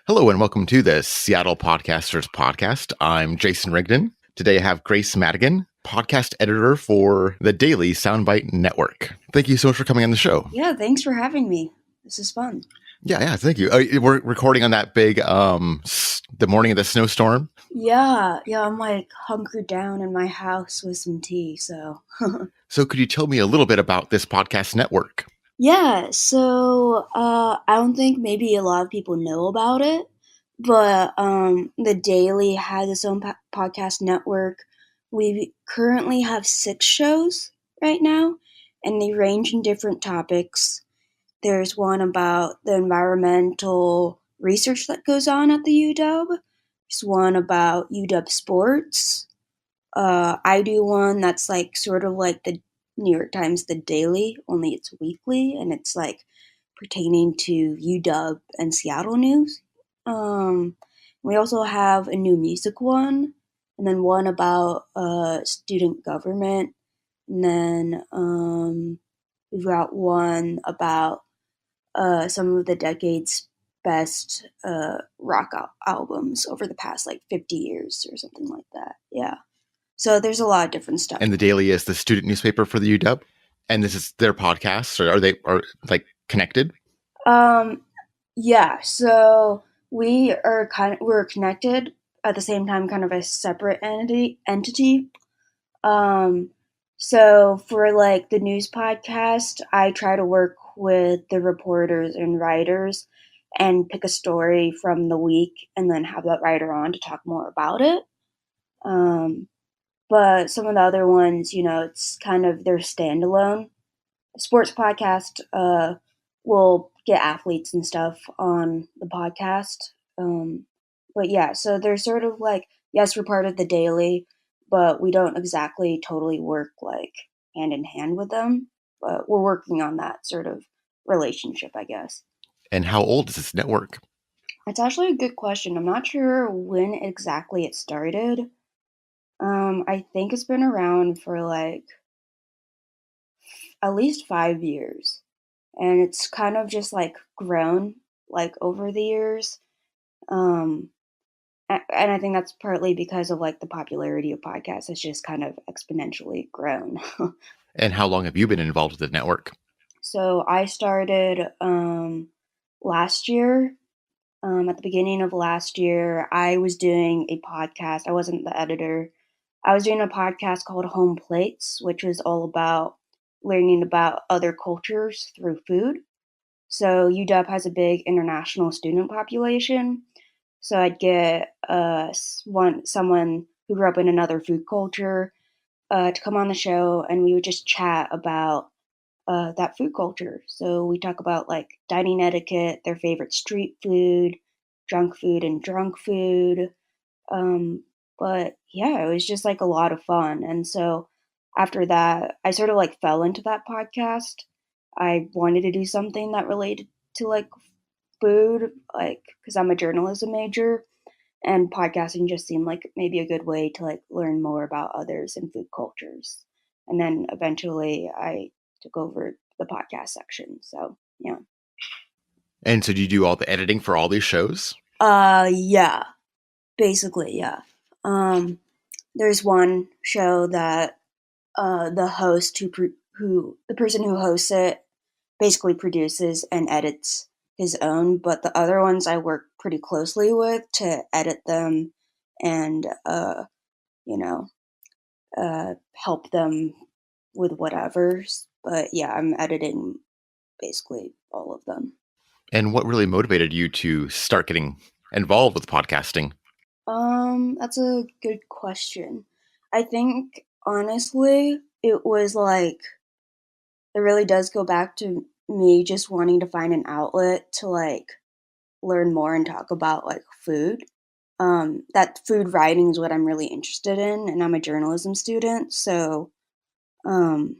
Hello and welcome to the Seattle Podcasters Podcast. I'm Jason Rigden. Today I have Grace Madigan, podcast editor for the Daily Soundbite Network. Thank you so much for coming on the show. Yeah, thanks for having me. This is fun. Yeah, thank you. We're recording on that big, the morning of the snowstorm. Yeah, I'm like hunkered down in my house with some tea, so. So could you tell me a little bit about this podcast network? Yeah, so I don't think maybe a lot of people know about it, but the Daily has its own podcast network. We currently have 6 shows right now, and they range in different topics. There's one about the environmental research that goes on at the UW. There's one about UW sports. I do one that's like sort of like the New York Times The Daily, only it's weekly, and it's like pertaining to UW and Seattle news. We also have a new music one, and then one about student government, and then we've got one about some of the decade's best rock albums over the past like 50 years or something like that. Yeah. So there's a lot of different stuff. And the Daily is the student newspaper for the UW, and this is their podcast. Or are they like connected? Yeah. So we're connected at the same time, kind of a separate entity. So for like the news podcast, I try to work with the reporters and writers and pick a story from the week and then have that writer on to talk more about it. But some of the other ones, it's kind of they're standalone. The sports podcast will get athletes and stuff on the podcast. But yeah, so they're sort of like, yes, we're part of the Daily, but we don't exactly totally work like hand in hand with them. But we're working on that sort of relationship, I guess. And how old is this network? It's actually a good question. I'm not sure when exactly it started. I think it's been around for like at least 5 years. And it's kind of just like grown like over the years. Um, and I think that's partly because of like the popularity of podcasts. It's just kind of exponentially grown. And how long have you been involved with the network? So I started last year. At the beginning of last year, I was doing a podcast. I wasn't the editor. I was doing a podcast called Home Plates, which was all about learning about other cultures through food. So UW has a big international student population. So I'd get someone who grew up in another food culture to come on the show, and we would just chat about that food culture. So we talk about like dining etiquette, their favorite street food, junk food, and drunk food. But yeah, it was just like a lot of fun. And so after that, I sort of like fell into that podcast. I wanted to do something that related to like food, like because I'm a journalism major, and podcasting just seemed like maybe a good way to like learn more about others and food cultures. And then eventually I took over the podcast section. So yeah. And so do you do all the editing for all these shows? Yeah. Basically, yeah. There's one show that the host who the person who hosts it basically produces and edits his own, but the other ones I work pretty closely with to edit them and you know help them with whatever. But yeah, I'm editing basically all of them. And what really motivated you to start getting involved with podcasting? That's a good question. I think honestly, it was like it really does go back to me just wanting to find an outlet to like learn more and talk about like food. That food writing is what I'm really interested in, and I'm a journalism student, so um,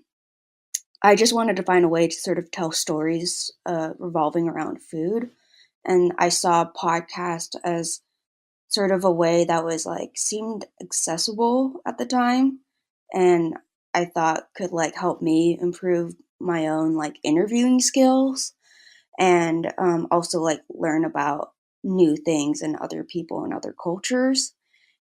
I just wanted to find a way to sort of tell stories revolving around food, and I saw a podcast as sort of a way that was like seemed accessible at the time, and I thought could like help me improve my own like interviewing skills and also like learn about new things and other people and other cultures.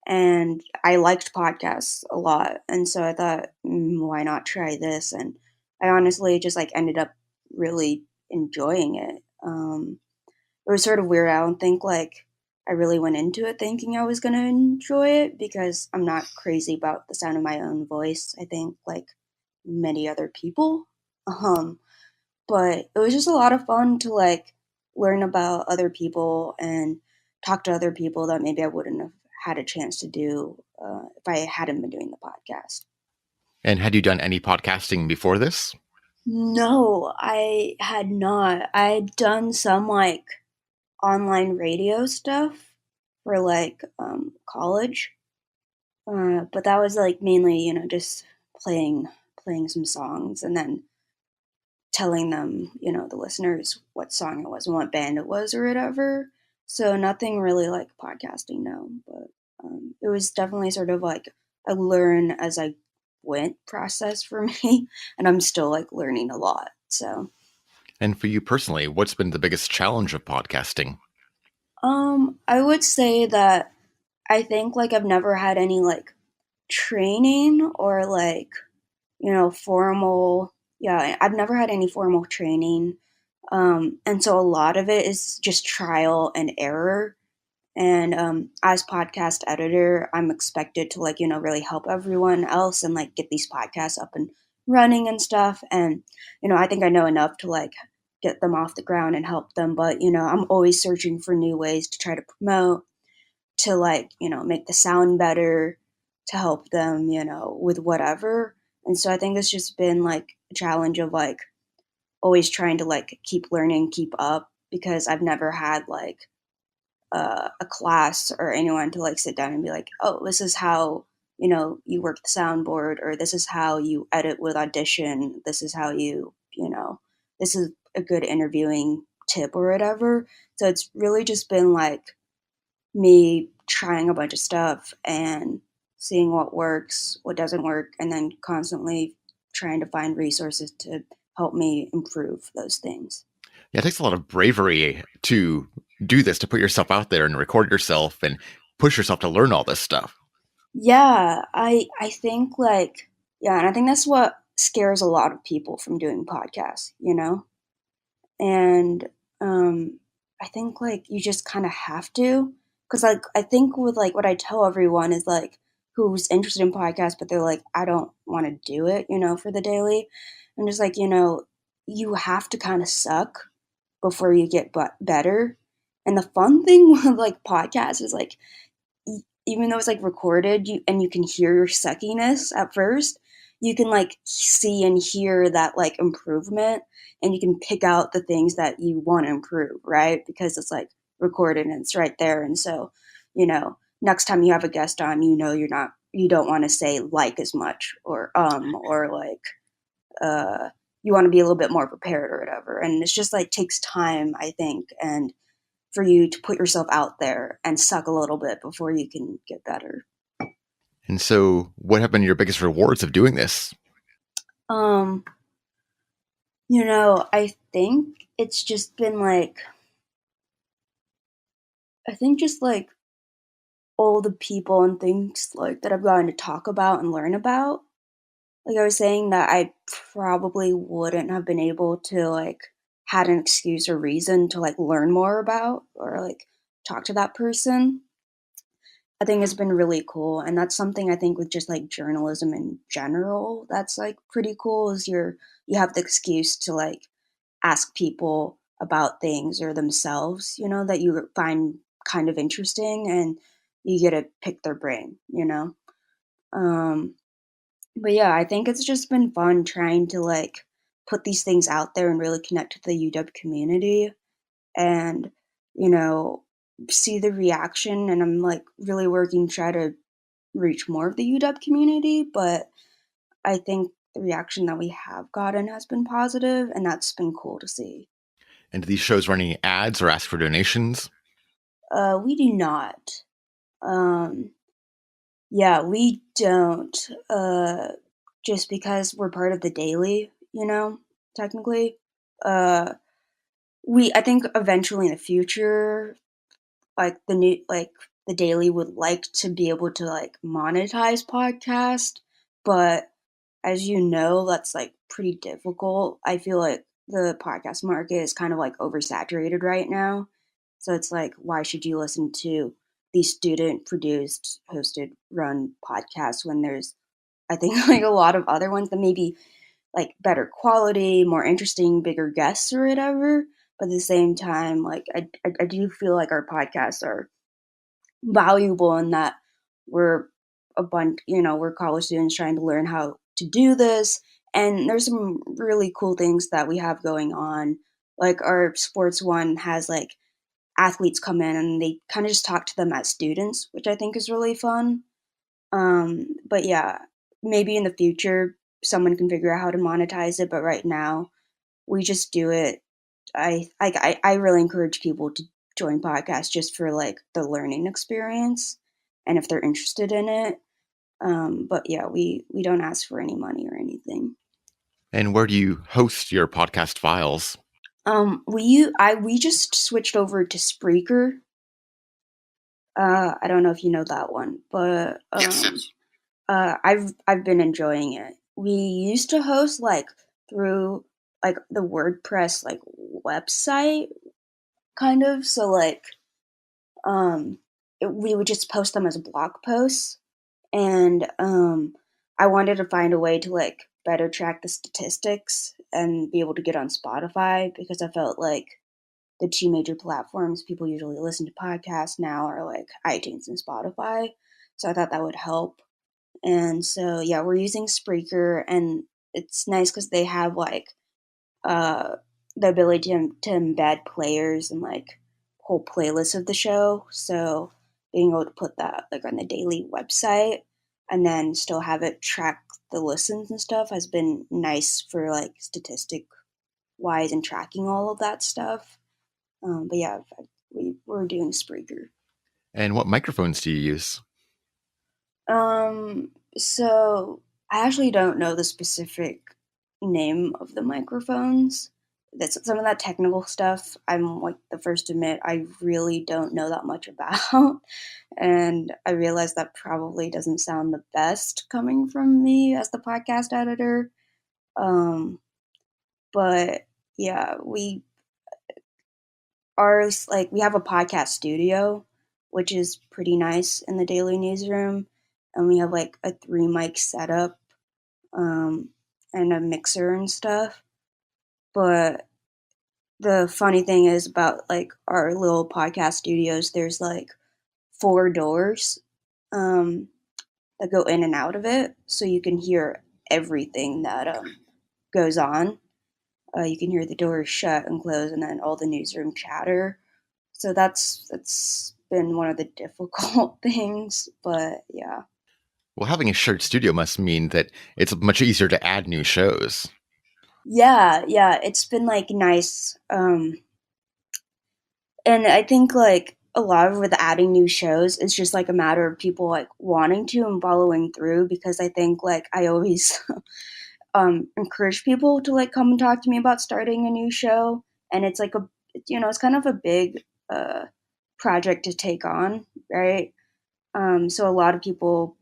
And I liked podcasts a lot, and so I thought, why not try this? And I honestly just like ended up really enjoying it. It was sort of weird. I don't think like I really went into it thinking I was gonna enjoy it because I'm not crazy about the sound of my own voice. I think like many other people. Um, but it was just a lot of fun to like learn about other people and talk to other people that maybe I wouldn't have had a chance to do if I hadn't been doing the podcast. And had you done any podcasting before this? No, I had not. I'd done some like online radio stuff for like college, but that was like mainly just playing some songs and then telling them, the listeners what song it was and what band it was or whatever. So nothing really like podcasting, no. But it was definitely sort of like a learn as I went process for me, and I'm still like learning a lot. So, And for you personally, what's been the biggest challenge of podcasting? I would say that I think like I've never had any like training or like formal. Yeah, I've never had any formal training. And so a lot of it is just trial and error. And as podcast editor, I'm expected to like, really help everyone else and like get these podcasts up and running and stuff. And, I think I know enough to like get them off the ground and help them. But, I'm always searching for new ways to try to promote, to like, make the sound better, to help them, with whatever. And so I think it's just been like a challenge of like always trying to like keep learning, keep up, because I've never had like a class or anyone to like sit down and be like, oh, this is how you work the soundboard, or this is how you edit with Audition. This is how this is a good interviewing tip or whatever. So it's really just been like me trying a bunch of stuff and seeing what works, what doesn't work, and then constantly trying to find resources to help me improve those things. Yeah, it takes a lot of bravery to do this, to put yourself out there and record yourself and push yourself to learn all this stuff. Yeah, I think like yeah, and I think that's what scares a lot of people from doing podcasts. And I think like you just kind of have to, cuz like I think with like what I tell everyone is like who's interested in podcasts but they're like I don't want to do it, for the daily. I'm just like, you have to kind of suck before you get better. And the fun thing with like podcasts is like even though it's like recorded, you can hear your suckiness at first, you can like see and hear that like improvement, and you can pick out the things that you want to improve, right? Because it's like recorded and it's right there. And so, next time you have a guest on, you don't want to say like as much or like uh you want to be a little bit more prepared or whatever. And it's just like takes time, I think, and for you to put yourself out there and suck a little bit before you can get better. And so, what have been your biggest rewards of doing this? Um, I think it's just been like, I think just like all the people and things like that I've gotten to talk about and learn about. Like I was saying that I probably wouldn't have been able to like had an excuse or reason to like learn more about or like talk to that person. I think it's been really cool, and that's something I think with just like journalism in general that's like pretty cool is you have the excuse to like ask people about things or themselves, that you find kind of interesting, and you get to pick their brain. Um, but yeah, I think it's just been fun trying to like put these things out there and really connect to the UW community and you know see the reaction, and I'm like really working to try to reach more of the UW community, but I think the reaction that we have gotten has been positive, and that's been cool to see. And do these shows run any ads or ask for donations? We do not. Um, yeah, we don't. Just because we're part of the daily, technically. Uh, I think eventually in the future like the Daily would like to be able to like monetize podcast, but as you know, that's like pretty difficult. I feel like the podcast market is kind of like oversaturated right now. So it's like, why should you listen to these student produced, hosted, run podcasts when there's, I think, like a lot of other ones that maybe like better quality, more interesting, bigger guests or whatever. But at the same time, like I do feel like our podcasts are valuable in that we're a bunch, we're college students trying to learn how to do this. And there's some really cool things that we have going on. Like our sports one has like athletes come in and they kind of just talk to them as students, which I think is really fun. But yeah, maybe in the future someone can figure out how to monetize it. But right now we just do it. I really encourage people to join podcasts just for like the learning experience and if they're interested in it. But yeah, we don't ask for any money or anything. And where do you host your podcast files? We just switched over to Spreaker. I don't know if you know that one, but Yes. I've been enjoying it. We used to host like through like the WordPress like website kind of. So like we would just post them as blog posts, and I wanted to find a way to like better track the statistics and be able to get on Spotify because I felt like the two major platforms people usually listen to podcasts now are like iTunes and Spotify. So I thought that would help. And so yeah, we're using Spreaker, and it's nice because they have like uh, the ability to embed players and like whole playlists of the show. So being able to put that like on the Daily website and then still have it track the listens and stuff has been nice for like statistic wise and tracking all of that stuff. But yeah, we're doing Spreaker. And what microphones do you use? So I actually don't know the specific name of the microphones. That's some of that technical stuff. I'm like the first to admit I really don't know that much about. And I realize that probably doesn't sound the best coming from me as the podcast editor. Um, but yeah, we have a podcast studio, which is pretty nice in the Daily Newsroom, and we have like a three mic setup, um, and a mixer and stuff. But the funny thing is about like our little podcast studios, there's like four doors um, that go in and out of it, so you can hear everything that goes on. You can hear the doors shut and close, and then all the newsroom chatter. So that's been one of the difficult things, but yeah. Well, having a shared studio must mean that it's much easier to add new shows. Yeah, it's been like nice. And I think like a lot of with adding new shows, it's just like a matter of people like wanting to and following through because I think like I always encourage people to like come and talk to me about starting a new show, and it's like it's kind of a big uh project to take on, right? So a lot of people,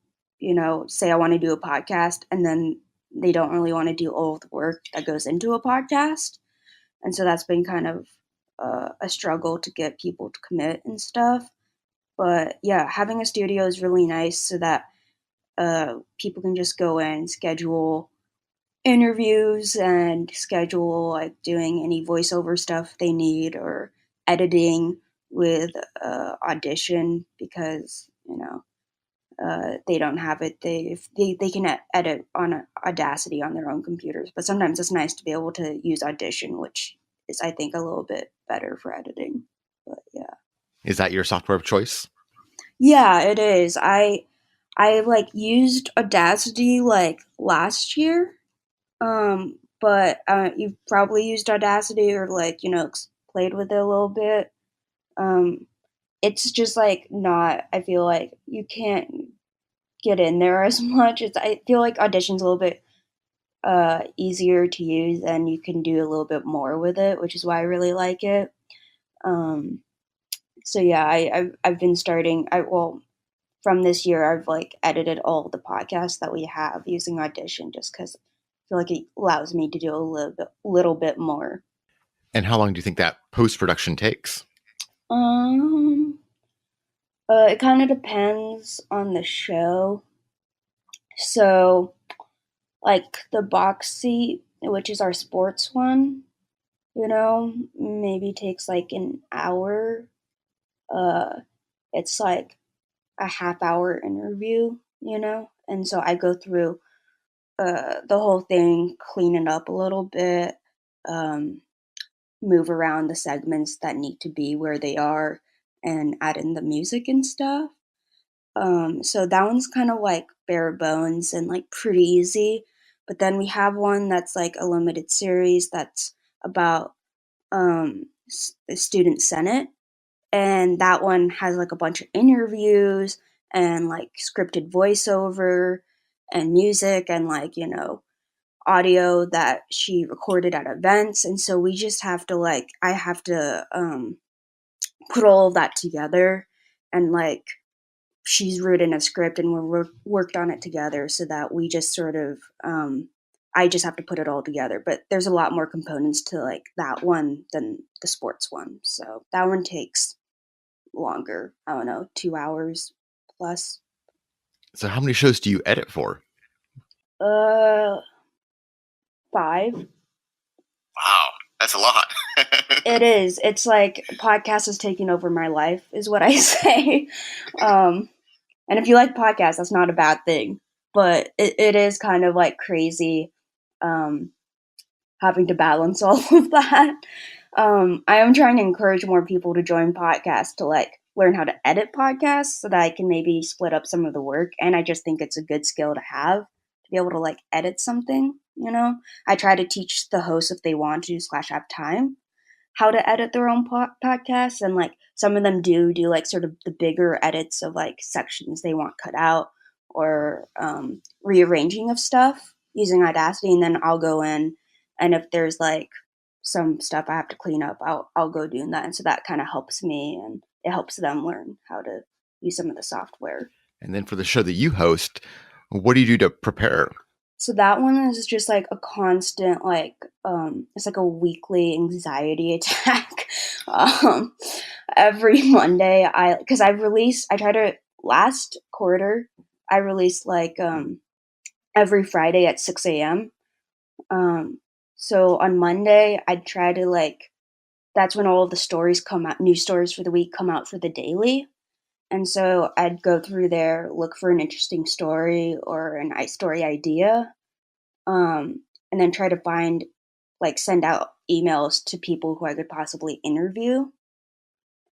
say I want to do a podcast and then they don't really want to do all of the work that goes into a podcast. And so that's been kind of a struggle to get people to commit and stuff. But yeah, having a studio is really nice so that people can just go in, schedule interviews, and schedule like doing any voiceover stuff they need or editing with Audition because, they don't have it. They can edit on Audacity on their own computers, but sometimes it's nice to be able to use Audition, which is I think a little bit better for editing. But yeah, Is that your software of choice? yeah, it is. I like used Audacity like last year, but you've probably used Audacity or like played with it a little bit. Um, it's just like not. I feel like you can't get in there as much. I feel like Audition's a little bit easier to use and you can do a little bit more with it, which is why I really like it. Um, So yeah, I've been starting. From this year, I've like edited all the podcasts that we have using Audition, just because I feel like it allows me to do a little bit more. And how long do you think that post-production takes? Um, it kind of depends on the show. So, like the box seat, which is our sports one, maybe takes like an hour. Uh, it's like a half hour interview, and so I go through the whole thing, clean it up a little bit, um, move around the segments that need to be where they are, and add in the music and stuff. So that one's kind of like bare bones and like pretty easy. But then we have one that's like a limited series that's about the student senate, and that one has like a bunch of interviews and like scripted voiceover and music and like audio that she recorded at events. And so we just have to like I have to put all of that together, and like she's written a script and we're worked on it together, so that we just sort of I just have to put it all together. But there's a lot more components to like that one than the sports one, so that one takes longer. I don't know, 2 hours plus. So how many shows do you edit for? uh 5. Wow, that's a lot. It is. It's like podcast is taking over my life, is what I say. um and if you like podcasts, that's not a bad thing, but it is kind of like crazy, um having to balance all of that. I am trying to encourage more people to join podcasts to like learn how to edit podcasts, so that I can maybe split up some of the work. And I just think it's a good skill to have, to be able to like edit something. I try to teach the hosts, if they want to slash have time, how to edit their own podcasts. And like some of them do like sort of the bigger edits of like sections they want cut out, or rearranging of stuff using Audacity. And then I'll go in, and if there's like some stuff I have to clean up, I'll go doing that. And so that kind of helps me, and it helps them learn how to use some of the software. And then for the show that you host, what do you do to prepare? So that one is just like a constant, like, it's like a weekly anxiety attack. um, every Monday, I try to, last quarter, I released like, every Friday at 6 a.m. So on Monday, I try to like, that's when all of the stories come out, new stories for the week come out for the daily. And so I'd go through there, look for an interesting story or story idea, and then try to send out emails to people who I could possibly interview.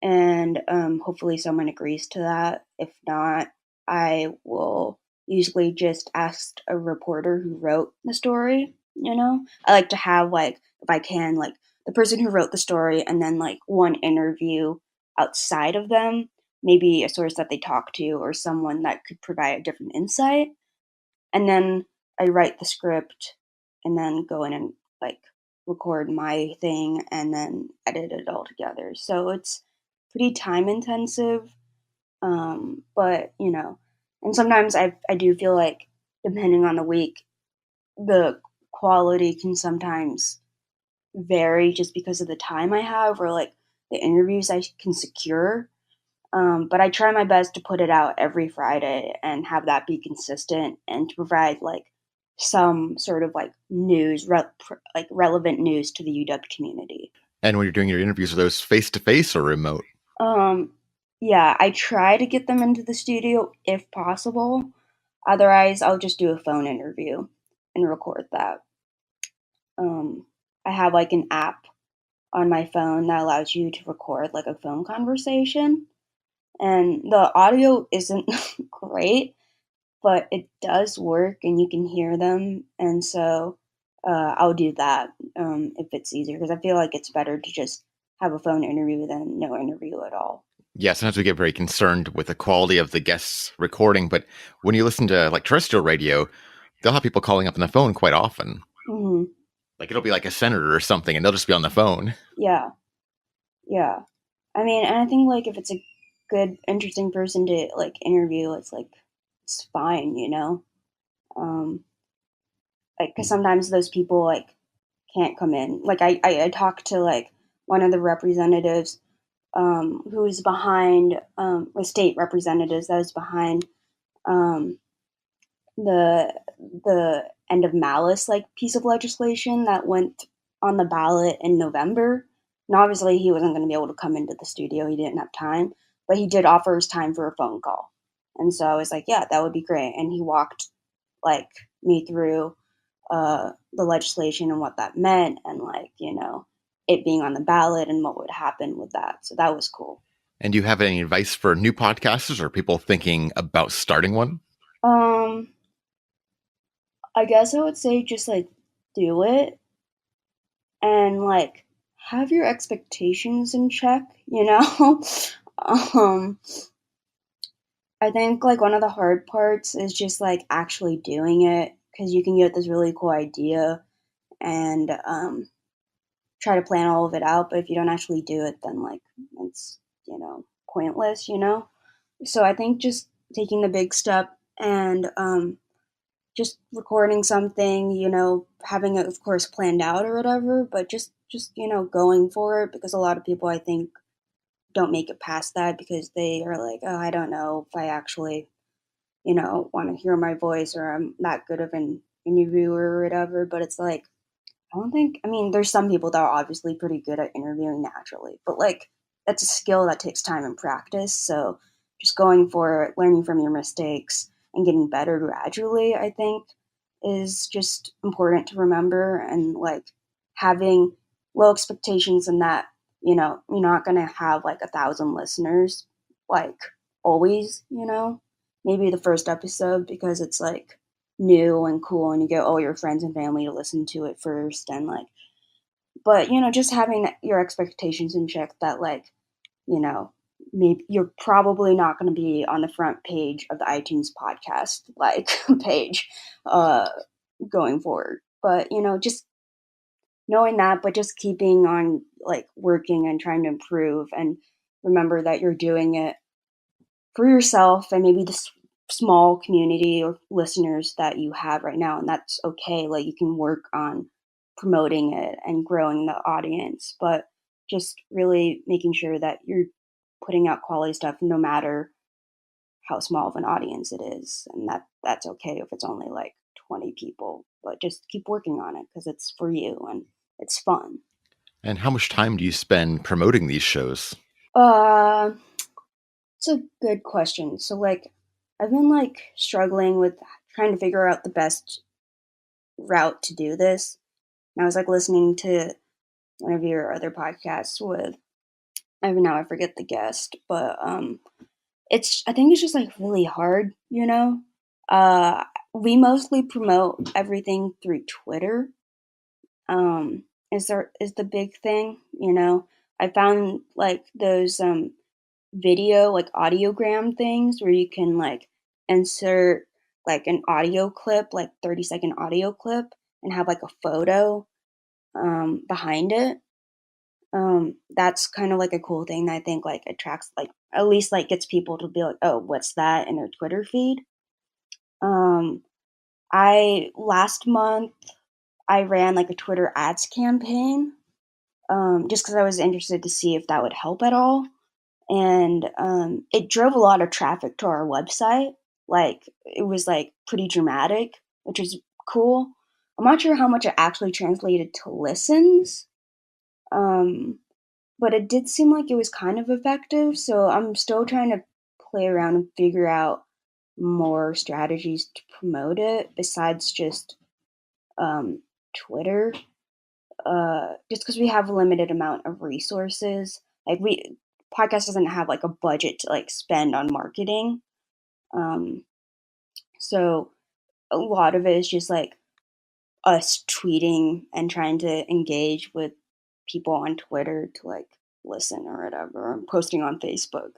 And hopefully someone agrees to that. If not, I will usually just ask a reporter who wrote the story. I like to have, like, if I can, like the person who wrote the story, and then like one interview outside of them, maybe a source that they talk to or someone that could provide a different insight. And then I write the script, and then go in and like record my thing, and then edit it all together. So it's pretty time intensive, but and sometimes I do feel like, depending on the week, the quality can sometimes vary just because of the time I have, or like the interviews I can secure. But I try my best to put it out every Friday and have that be consistent, and to provide like some sort of like news, like relevant news to the UW community. And when you're doing your interviews, are those face-to-face or remote? Um, yeah, I try to get them into the studio if possible. Otherwise, I'll just do a phone interview and record that. Um, I have like an app on my phone that allows you to record like a phone conversation, and the audio isn't great, but it does work and you can hear them. And so I'll do that if it's easier, because I feel like it's better to just have a phone interview than no interview at all. Yeah, sometimes we get very concerned with the quality of the guests recording, but when you listen to like terrestrial radio, they'll have people calling up on the phone quite often. Hmm. Like it'll be like a senator or something, and they'll just be on the phone. Yeah, yeah. I mean, and I think like if it's a good, interesting person to like interview, it's like it's fine, you know. Like because sometimes those people like can't come in. Like I talked to like one of the representatives who was behind the state representatives that was behind um, the the end of malice like piece of legislation that went on the ballot in November. And obviously he wasn't going to be able to come into the studio. He didn't have time, but he did offer his time for a phone call. And so I was like, yeah, that would be great. And he walked like me through the legislation and what that meant and like, you know, it being on the ballot and what would happen with that. So that was cool. And do you have any advice for new podcasters or people thinking about starting one? Um, I guess I would say just like do it and like have your expectations in check, you know? um I think like one of the hard parts is just like actually doing it because you can get this really cool idea and try to plan all of it out, but if you don't actually do it then like it's, you know, pointless, you know? So I think just taking the big step and just recording something, you know, having it of course planned out or whatever, but just you know, going for it because a lot of people I think don't make it past that because they are like, "Oh, I don't know if I actually, you know, want to hear my voice or I'm that good of an interviewer or whatever." But it's like I don't think I mean, there's some people that are obviously pretty good at interviewing naturally, but like that's a skill that takes time and practice. So just going for it, learning from your mistakes and getting better gradually, I think is just important to remember and like having low expectations in that, you know, you're not going to have like 1,000 listeners like always, you know, maybe the first episode because it's like new and cool and you get all your friends and family to listen to it first and like but you know just having your expectations in check that like you know maybe you're probably not going to be on the front page of the iTunes podcast like page uh going forward but you know just knowing that but just keeping on like working and trying to improve and remember that you're doing it for yourself and maybe the small community or listeners that you have right now and that's okay like you can work on promoting it and growing the audience but just really making sure that you're putting out quality stuff no matter how small of an audience it is and that's okay if it's only like 20 people but just keep working on it because it's for you and it's fun. And how much time do you spend promoting these shows? uh It's a good question. So, like, I've been like struggling with trying to figure out the best route to do this. And I was like listening to one of your other podcasts with, I now I forget the guest, but it's I think it's just like really hard, you know. Uh, we mostly promote everything through Twitter. Um, is the big thing, you know. I found like those video like audiogram things where you can like insert like an audio clip like 30-second audio clip and have like a photo behind it. That's kind of like a cool thing that I think like attracts like at least like gets people to be like oh what's that in their Twitter feed. um I last month I ran like a Twitter ads campaign just because I was interested to see if that would help at all and it drove a lot of traffic to our website. Like it was like pretty dramatic, which is cool. I'm not sure how much it actually translated to listens, um, but it did seem like it was kind of effective. So I'm still trying to play around and figure out more strategies to promote it besides just Twitter. Just because we have a limited amount of resources. Like we podcast doesn't have like a budget to like spend on marketing. Um, so a lot of it is just like us tweeting and trying to engage with people on Twitter to like listen or whatever, and posting on Facebook.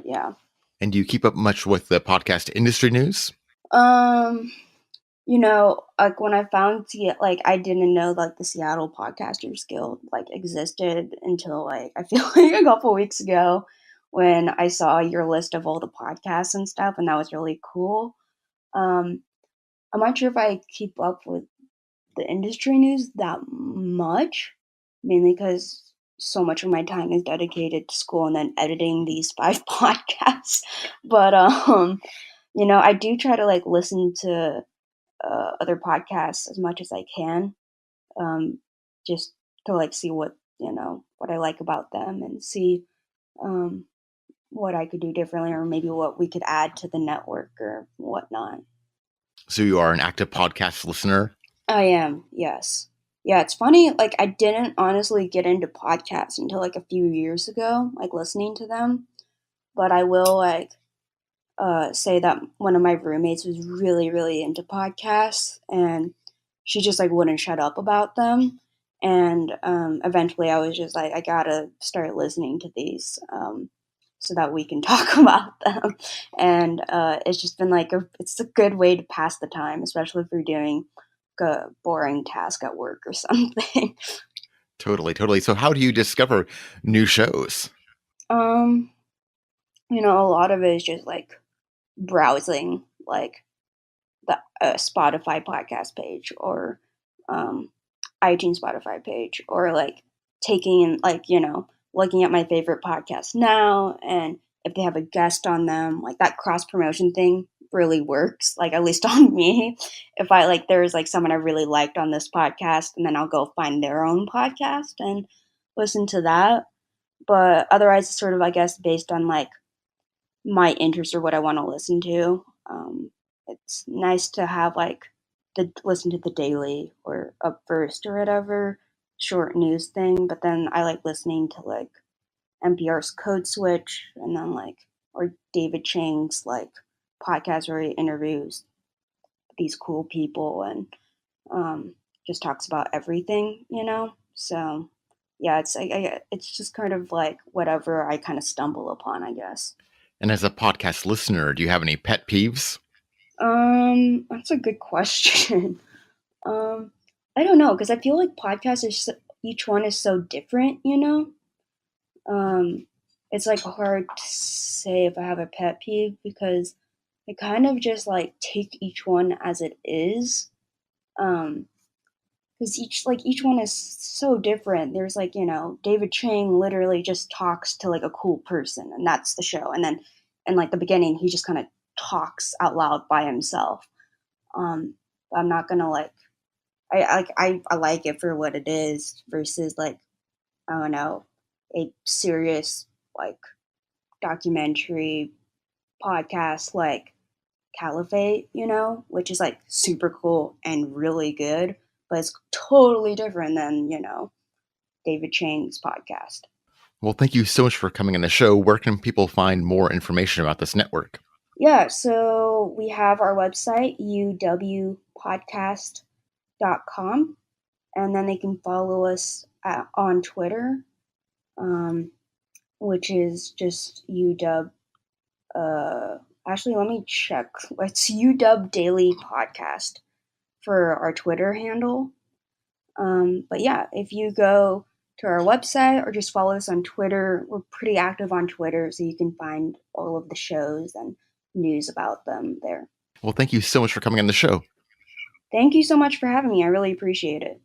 Yeah. And do you keep up much with the podcast industry news? Um, Like when I found like I didn't know like the Seattle Podcasters Guild like existed until like I feel like a couple weeks ago when I saw your list of all the podcasts and stuff, and that was really cool. Um, I'm not sure if I keep up with the industry news that much, mainly because so much of my time is dedicated to school and then editing these 5 podcasts. But I do try to like listen to other podcasts as much as I can, um, just to like see what I like about them and see um, what I could do differently or maybe what we could add to the network or whatnot. So you are an active podcast listener? I am, yes. Yeah, it's funny. Like, I didn't honestly get into podcasts until like a few years ago, like listening to them. But I will like say that one of my roommates was really, really into podcasts, and she just like wouldn't shut up about them. And eventually, I was just like, I gotta start listening to these so that we can talk about them. And it's just been like it's a good way to pass the time, especially if you're doing a boring task at work or something. Totally, totally. So how do you discover new shows? um, a lot of it is just like browsing, like the Spotify podcast page or um, iTunes Spotify page, or like taking like looking at my favorite podcasts now, and if they have a guest on them, like that cross promotion thing really works. Like at least on me, if I like there's like someone I really liked on this podcast, and then I'll go find their own podcast and listen to that. But otherwise, it's sort of I guess based on like my interest or what I want to listen to. It's nice to have like the listen to the daily or up first or whatever short news thing, but then I like listening to like NPR's Code Switch and then like or David Chang's like podcast where he interviews these cool people and just talks about everything. So yeah, it's just kind of like whatever I kind of stumble upon, I guess. And as a podcast listener, do you have any pet peeves? That's a good question. Um, I don't know because I feel like each one is so different. Um, it's like hard to say if I have a pet peeve because I kind of just like take each one as it is. Um, because each one is so different. There's like David Chang literally just talks to like a cool person, and that's the show. And then in like the beginning, he just kind of talks out loud by himself. But I'm not gonna like I like it for what it is versus like I don't know a serious like documentary podcast like Caliphate, which is like super cool and really good, but it's totally different than David Chang's podcast. Well, thank you so much for coming on the show. Where can people find more information about this network? Yeah, so we have our website uwpodcast.com, and then they can follow us on Twitter, um, which is just UW. Actually, let me check. It's UW Daily Podcast for our Twitter handle. But yeah, if you go to our website or just follow us on Twitter, we're pretty active on Twitter, so you can find all of the shows and news about them there. Well, thank you so much for coming on the show. Thank you so much for having me. I really appreciate it.